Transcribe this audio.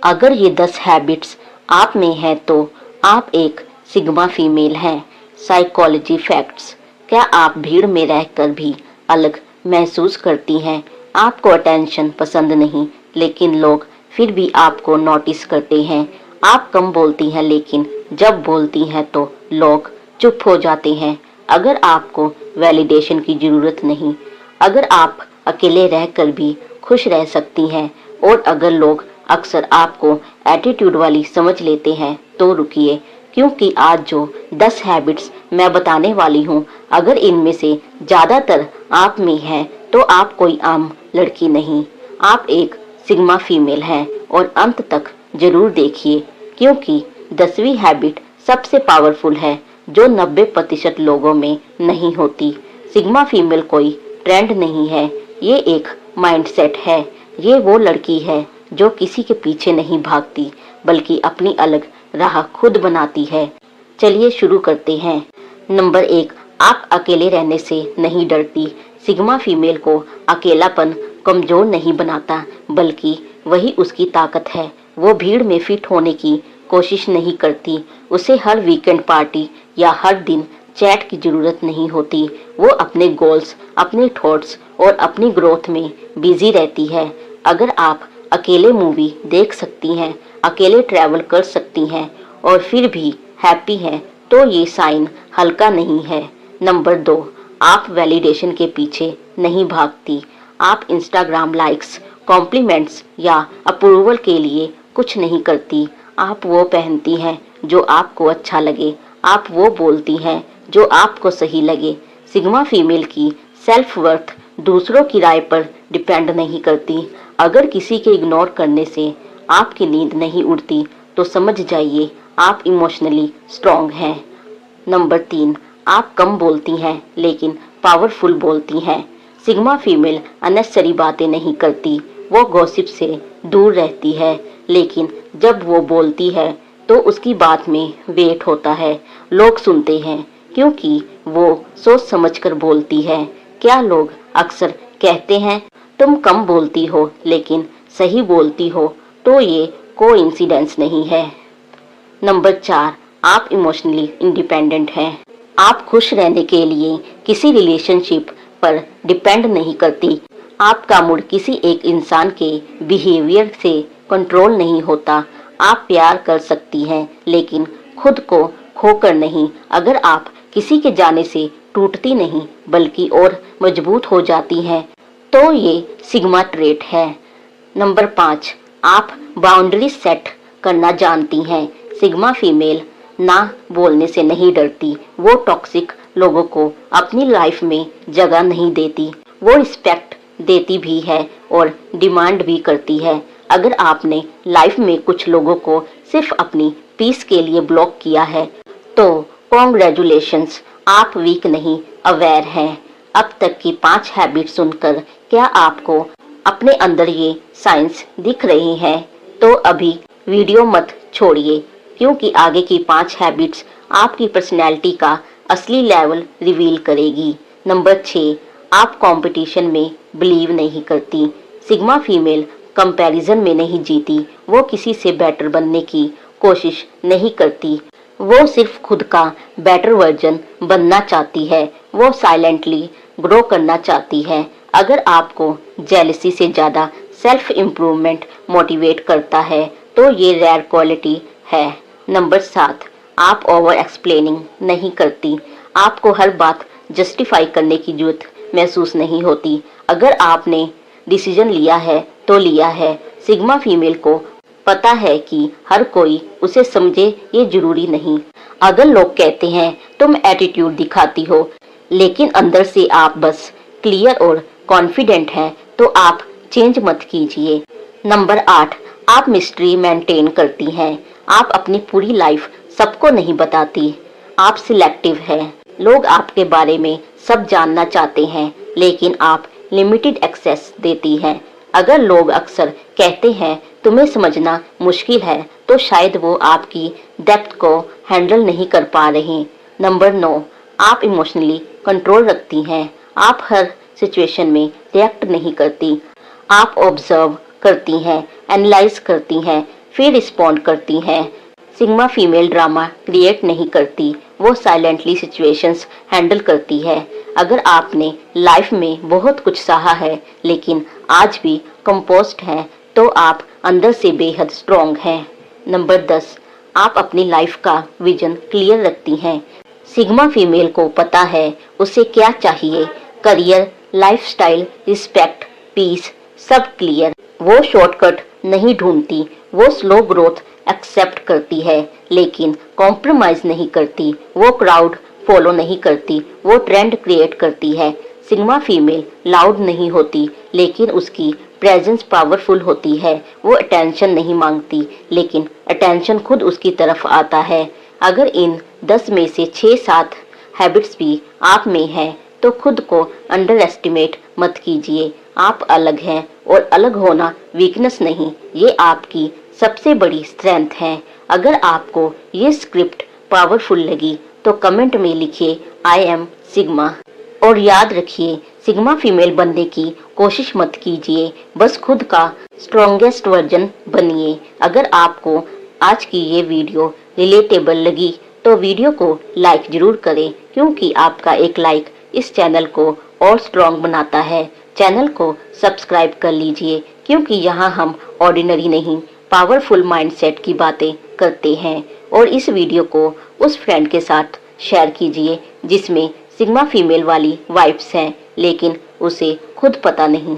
अगर ये 10 हैबिट्स आप में हैं तो आप एक सिग्मा फीमेल हैं। Psychology facts. क्या आप भीड़ में रहकर भी अलग महसूस करती हैं? आपको अटेंशन पसंद नहीं, लेकिन लोग फिर भी आपको नोटिस करते हैं। आप कम बोलती हैं, लेकिन जब बोलती हैं तो लोग चुप हो जाते हैं। अगर आपको वैलिडेशन की ज़रूरत नहीं, अगर आप अकेले रहकर भी खुश रह सकती हैं, और अगर लोग अक्सर आपको एटीट्यूड वाली समझ लेते हैं, तो रुकिए, क्योंकि आज जो 10 हैबिट्स मैं बताने वाली हूँ, अगर इनमें से ज़्यादातर आप में हैं तो आप कोई आम लड़की नहीं, आप एक सिग्मा फीमेल हैं। और अंत तक जरूर देखिए, क्योंकि 10वीं हैबिट सबसे पावरफुल है, जो 90% लोगों में नहीं होती। सिग्मा फीमेल कोई ट्रेंड नहीं है, ये एक माइंडसेट है। ये वो लड़की है जो किसी के पीछे नहीं भागती, बल्कि अपनी अलग राह खुद बनाती है। चलिए शुरू करते हैं। नंबर 1, आप अकेले रहने से नहीं डरती। सिग्मा फीमेल को अकेलापन कमजोर नहीं बनाता, बल्कि वही उसकी ताकत है। वो भीड़ में फिट होने की कोशिश नहीं करती। उसे हर वीकेंड पार्टी या हर दिन चैट की जरूरत नहीं होती। वो अपने गोल्स, अपने थॉट्स और अपनी ग्रोथ में बिजी रहती है। अगर आप अकेले मूवी देख सकती हैं, अकेले ट्रैवल कर सकती हैं और फिर भी हैप्पी हैं, तो ये साइन हल्का नहीं है। नंबर 2, आप वैलिडेशन के पीछे नहीं भागती। आप इंस्टाग्राम लाइक्स, कॉम्प्लीमेंट्स या अप्रूवल के लिए कुछ नहीं करती। आप वो पहनती हैं जो आपको अच्छा लगे। आप वो बोलती हैं जो आपको सही लगे। सिग्मा फीमेल की सेल्फ वर्थ दूसरों की राय पर डिपेंड नहीं करती। अगर किसी के इग्नोर करने से आपकी नींद नहीं उड़ती, तो समझ जाइए आप इमोशनली स्ट्रॉन्ग हैं। नंबर 3, आप कम बोलती हैं, लेकिन पावरफुल बोलती हैं। सिग्मा फीमेल अननेसेसरी बातें नहीं करती। वो गॉसिप से दूर रहती है, लेकिन जब वो बोलती है तो उसकी बात में वेट होता है। लोग सुनते हैं क्योंकि वो सोच समझकर बोलती है। क्या लोग अक्सर कहते हैं तुम कम बोलती हो लेकिन सही बोलती हो, तो ये कोइंसिडेंस नहीं है। नंबर 4, आप इमोशनली इंडिपेंडेंट हैं। आप खुश रहने के लिए किसी रिलेशनशिप पर डिपेंड नहीं करती। आपका मूड किसी एक इंसान के बिहेवियर से कंट्रोल नहीं होता। आप प्यार कर सकती हैं, लेकिन खुद को खोकर नहीं। अगर आप किसी के जाने से टूटती नहीं, बल्कि और मजबूत हो जाती हैं, तो ये सिग्मा ट्रेट है। नंबर 5, आप बाउंड्री सेट करना जानती हैं। सिग्मा फीमेल ना बोलने से नहीं डरती। वो टॉक्सिक लोगों को अपनी लाइफ में जगह नहीं देती। वो रिस्पेक्ट देती भी है और डिमांड भी करती है। अगर आपने लाइफ में कुछ लोगों को सिर्फ अपनी पीस के लिए ब्लॉक किया है, तो कॉन्ग्रेचुलेशंस, आप वीक नहीं, अवेयर हैं। अब तक की 5 हैबिट सुनकर क्या आपको अपने अंदर ये साइंस दिख रही हैं? तो अभी वीडियो मत छोड़िए, क्योंकि आगे की 5 हैबिट्स आपकी पर्सनैलिटी का असली लेवल रिवील करेगी। नंबर 6, आप कंपटीशन में बिलीव नहीं करती। सिग्मा फीमेल कंपैरिजन में नहीं जीती। वो किसी से बेटर बनने की कोशिश नहीं करती। वो सिर्फ खुद का बेटर वर्जन बनना चाहती है। वो साइलेंटली ग्रो करना चाहती है। अगर आपको जेलसी से ज़्यादा सेल्फ इम्प्रूवमेंट मोटिवेट करता है, तो ये रेयर क्वालिटी है। नंबर 7, आप ओवर एक्सप्लेनिंग नहीं करती। आपको हर बात जस्टिफाई करने की जरूरत महसूस नहीं होती। अगर आपने डिसीजन लिया है तो लिया है। सिग्मा फीमेल को पता है कि हर कोई उसे समझे, ये जरूरी नहीं। अगर लोग कहते हैं तुम एटीट्यूड दिखाती हो, लेकिन अंदर से आप बस क्लियर और कॉन्फिडेंट हैं, तो आप चेंज मत कीजिए। नंबर 8, आप मिस्ट्री मेंटेन करती हैं। आप अपनी पूरी लाइफ सबको नहीं बताती। आप सिलेक्टिव हैं। लोग आपके बारे में सब जानना चाहते हैं, लेकिन आप लिमिटेड एक्सेस देती हैं। अगर लोग अक्सर कहते हैं तुम्हें समझना मुश्किल है, तो शायद वो आपकी डेप्थ को हैंडल नहीं कर पा रहे। नंबर 9, आप इमोशनली कंट्रोल रखती हैं। आप हर सिचुएशन में रिएक्ट नहीं करती। आप ऑब्जर्व करती हैं, एनालाइज करती हैं, फिर रिस्पॉन्ड करती हैं। सिग्मा फीमेल ड्रामा क्रिएट नहीं करती, वो साइलेंटली सिचुएशंस हैंडल करती है। अगर आपने लाइफ में बहुत कुछ सहा है लेकिन आज भी कंपोस्ट हैं, तो आप अंदर से बेहद स्ट्रॉन्ग हैं। नंबर 10, आप अपनी लाइफ का विजन क्लियर रखती हैं। सिग्मा फीमेल को पता है उसे क्या चाहिए, करियर, लाइफस्टाइल, रिस्पेक्ट, पीस, सब क्लियर। वो शॉर्टकट नहीं ढूंढती, वो स्लो ग्रोथ एक्सेप्ट करती है लेकिन कॉम्प्रोमाइज नहीं करती। वो क्राउड फॉलो नहीं करती, वो ट्रेंड क्रिएट करती है। सिग्मा फीमेल लाउड नहीं होती लेकिन उसकी प्रेजेंस पावरफुल होती है। वो अटेंशन नहीं मांगती लेकिन अटेंशन खुद उसकी तरफ आता है। अगर इन 10 में से 6-7 हैबिट्स भी आप में हैं तो खुद को अंडर एस्टिमेट मत कीजिए। आप अलग हैं और अलग होना वीकनेस नहीं, ये आपकी सबसे बड़ी स्ट्रेंथ है। अगर आपको ये स्क्रिप्ट पावरफुल लगी तो कमेंट में लिखिए आई एम सिग्मा। और याद रखिए, सिग्मा फीमेल बनने की कोशिश मत कीजिए, बस खुद का स्ट्रॉन्गेस्ट वर्जन बनिए। अगर आपको आज की ये वीडियो रिलेटेबल लगी तो वीडियो को लाइक जरूर करें, क्योंकि आपका एक लाइक इस चैनल को और स्ट्रॉन्ग बनाता है। चैनल को सब्सक्राइब कर लीजिए, क्योंकि यहाँ हम ऑर्डिनरी नहीं पावरफुल माइंडसेट की बातें करते हैं। और इस वीडियो को उस फ्रेंड के साथ शेयर कीजिए जिसमें सिग्मा फीमेल वाली वाइब्स हैं लेकिन उसे खुद पता नहीं।